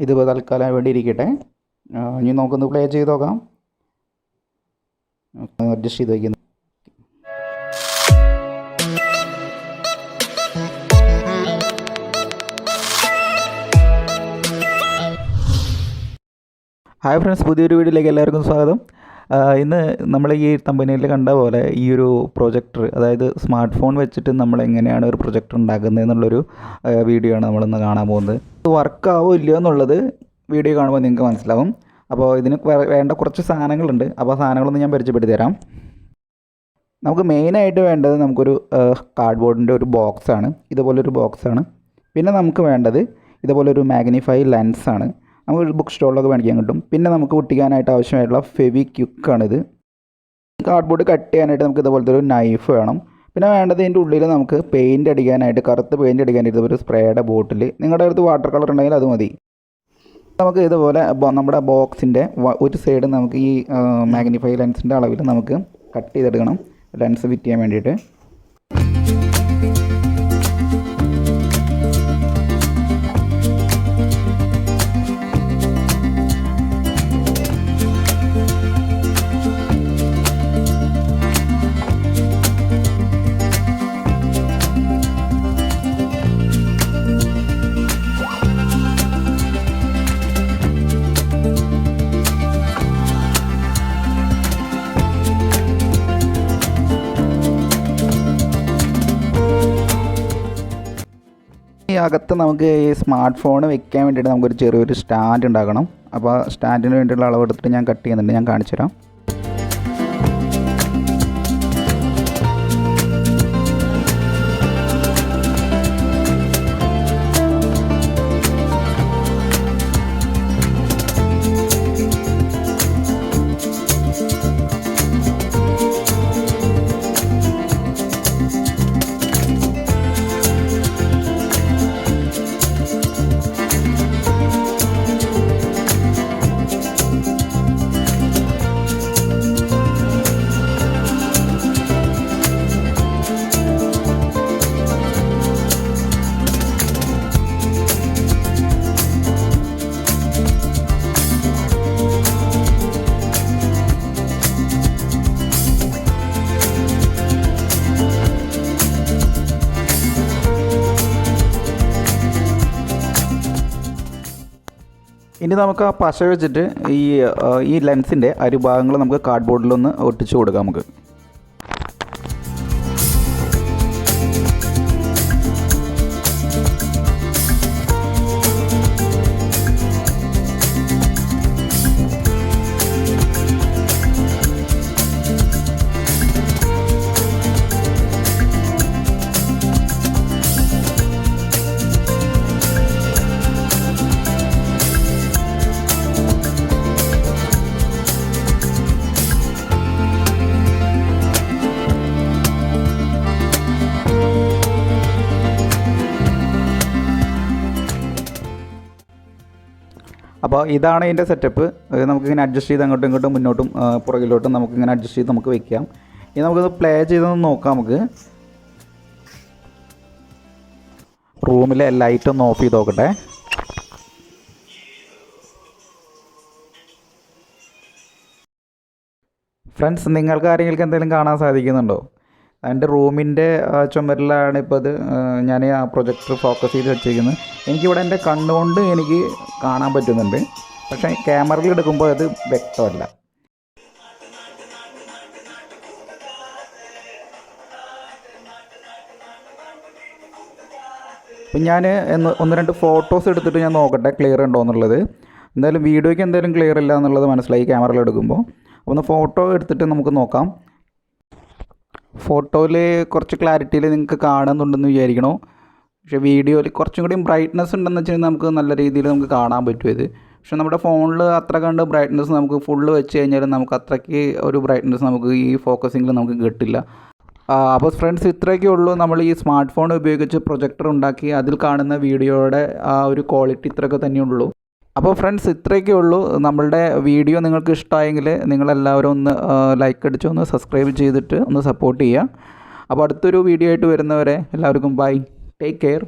ഇത് തൽക്കാലം വേണ്ടി ഇരിക്കട്ടെ. ഇനി നമുക്കൊന്ന് പ്ലേ ചെയ്ത് നോക്കാം. അഡ്ജസ്റ്റ് ചെയ്ത് വയ്ക്കുന്നു. ഹായ് ഫ്രണ്ട്സ്, പുതിയൊരു വീഡിയോയിലേക്ക് എല്ലാവർക്കും സ്വാഗതം. ഇന്ന് നമ്മൾ ഈ തമ്പനിയിൽ കണ്ട പോലെ ഈ ഒരു പ്രൊജക്ടർ, അതായത് സ്മാർട്ട് ഫോൺ വെച്ചിട്ട് നമ്മൾ എങ്ങനെയാണ് ഒരു പ്രൊജക്ടർ ഉണ്ടാക്കുന്നത് എന്നുള്ളൊരു വീഡിയോ ആണ് നമ്മളിന്ന് കാണാൻ പോകുന്നത്. ഇത് വർക്കാവോ ഇല്ലയോ എന്നുള്ളത് വീഡിയോ കാണുമ്പോൾ നിങ്ങൾക്ക് മനസ്സിലാവും. അപ്പോൾ ഇതിന് വേണ്ട കുറച്ച് സാധനങ്ങളുണ്ട്. അപ്പോൾ ആ സാധനങ്ങളൊന്ന് ഞാൻ പരിചയപ്പെടുത്തി തരാം. നമുക്ക് മെയിനായിട്ട് വേണ്ടത് നമുക്കൊരു കാർഡ്ബോർഡിൻ്റെ ഒരു ബോക്സാണ്, ഇതുപോലൊരു ബോക്സാണ്. പിന്നെ നമുക്ക് വേണ്ടത് ഇതുപോലൊരു മാഗ്നിഫൈ ലെൻസാണ്. നമുക്ക് ബുക്ക് സ്റ്റോളിലൊക്കെ മേടിക്കാൻ കിട്ടും. പിന്നെ നമുക്ക് ഒട്ടിക്കാനായിട്ട് ആവശ്യമായിട്ടുള്ള ഫെവിക്വിക്കാണിത്. കാർഡ്ബോർഡ് കട്ട് ചെയ്യാനായിട്ട് നമുക്ക് ഇതുപോലത്തെ ഒരു നൈഫ് വേണം. പിന്നെ വേണ്ടത് ഇതിൻ്റെ ഉള്ളിൽ നമുക്ക് പെയിൻറ്റ് അടിക്കാനായിട്ട്, കറുത്ത് പെയിൻറ്റ് അടിക്കാനായിട്ട് ഒരു സ്പ്രേയുടെ ബോട്ടിൽ, നിങ്ങളുടെ അടുത്ത് വാട്ടർ കളർ ഉണ്ടെങ്കിൽ അത് മതി. നമുക്ക് ഇതുപോലെ നമ്മുടെ ബോക്സിൻ്റെ ഒരു സൈഡ് നമുക്ക് ഈ മാഗ്നിഫൈ ലെൻസിൻ്റെ അളവിൽ നമുക്ക് കട്ട് ചെയ്തെടുക്കണം, ലെൻസ് ഫിറ്റ് ചെയ്യാൻ വേണ്ടിയിട്ട്. ഈ അകത്ത് നമുക്ക് ഈ സ്മാർട്ട് ഫോൺ വെക്കാൻ വേണ്ടിയിട്ട് നമുക്കൊരു ചെറിയൊരു സ്റ്റാൻഡ് ഉണ്ടാക്കണം. അപ്പോൾ സ്റ്റാൻഡിന് വേണ്ടിയുള്ള അളവെടുത്തിട്ട് ഞാൻ കട്ട് ചെയ്യുന്നുണ്ട്, ഞാൻ കാണിച്ചു തരാം. ഇനി നമുക്ക് ആ പശ വെച്ചിട്ട് ഈ ലെൻസിൻ്റെ അരുഭാഗങ്ങൾ നമുക്ക് കാർഡ്ബോർഡിലൊന്ന് ഒട്ടിച്ചു കൊടുക്കാം. നമുക്ക് അപ്പോൾ ഇതാണ് ഇതിൻ്റെ സെറ്റപ്പ്. നമുക്കിങ്ങനെ അഡ്ജസ്റ്റ് ചെയ്ത് അങ്ങോട്ടും ഇങ്ങോട്ടും മുന്നോട്ടും പുറകിലോട്ടും നമുക്കിങ്ങനെ അഡ്ജസ്റ്റ് ചെയ്ത് നമുക്ക് വെക്കാം. ഇനി നമുക്കത് പ്ലേ ചെയ്തൊന്ന് നോക്കാം. നമുക്ക് റൂമിലെ ലൈറ്റൊന്ന് ഓഫ് ചെയ്ത് നോക്കട്ടെ. ഫ്രണ്ട്സ്, നിങ്ങൾക്ക് ആരെങ്കിലും എന്തെങ്കിലും കാണാൻ സാധിക്കുന്നുണ്ടോ? എൻ്റെ റൂമിൻ്റെ ചുമരിലാണ് ഇപ്പോൾ അത് ഞാൻ ആ പ്രൊജക്ടർ ഫോക്കസ് ചെയ്ത് വെച്ചിരിക്കുന്നത്. എനിക്കിവിടെ എൻ്റെ കണ്ണുകൊണ്ട് എനിക്ക് കാണാൻ പറ്റുന്നുണ്ട്, പക്ഷേ ക്യാമറയിൽ എടുക്കുമ്പോൾ അത് വ്യക്തമല്ല. അപ്പം ഞാൻ ഒന്ന് രണ്ട് ഫോട്ടോസ് എടുത്തിട്ട് ഞാൻ നോക്കട്ടെ ക്ലിയർ ഉണ്ടോ എന്നുള്ളത്. എന്തായാലും വീഡിയോയ്ക്ക് എന്തായാലും ക്ലിയർ ഇല്ല എന്നുള്ളത് മനസ്സിലായി ക്യാമറയിൽ എടുക്കുമ്പോൾ. അപ്പോൾ ഒന്ന് ഫോട്ടോ എടുത്തിട്ട് നമുക്ക് നോക്കാം. ഫോട്ടോയിൽ കുറച്ച് ക്ലാരിറ്റിയിൽ നിങ്ങൾക്ക് കാണുന്നുണ്ടെന്ന് വിചാരിക്കണോ, പക്ഷേ വീഡിയോയിൽ കുറച്ചും കൂടി ബ്രൈറ്റ്നസ് ഉണ്ടെന്ന് വെച്ചാൽ നമുക്ക് നല്ല രീതിയിൽ നമുക്ക് കാണാൻ പറ്റും ഇത്. പക്ഷെ നമ്മുടെ ഫോണിൽ അത്ര കണ്ട് ബ്രൈറ്റ്നസ് നമുക്ക് ഫുള്ള് വെച്ച് കഴിഞ്ഞാൽ നമുക്ക് അത്രയ്ക്ക് ഒരു ബ്രൈറ്റ്നസ് നമുക്ക് ഈ ഫോക്കസിങ്ങിൽ നമുക്ക് കിട്ടില്ല. അപ്പോൾ ഫ്രണ്ട്സ്, ഇത്രയൊക്കെ ഉള്ളൂ. നമ്മൾ ഈ സ്മാർട്ട് ഫോൺ ഉപയോഗിച്ച് പ്രൊജക്ടർ ഉണ്ടാക്കി അതിൽ കാണുന്ന വീഡിയോയുടെ ആ ഒരു ക്വാളിറ്റി ഇത്രയൊക്കെ തന്നെയുള്ളൂ. അപ്പോൾ ഫ്രണ്ട്സ്, ഇത്രയൊക്കെ ഉള്ളൂ. നമ്മളുടെ വീഡിയോ നിങ്ങൾക്ക് ഇഷ്ടമായെങ്കിൽ നിങ്ങളെല്ലാവരും ഒന്ന് ലൈക്ക് അടിച്ച് ഒന്ന് സബ്സ്ക്രൈബ് ചെയ്തിട്ട് ഒന്ന് സപ്പോർട്ട് ചെയ്യുക. അപ്പോൾ അടുത്തൊരു വീഡിയോ ആയിട്ട് വരുന്നവരെ എല്ലാവർക്കും ബൈ, ടേക്ക് കെയർ.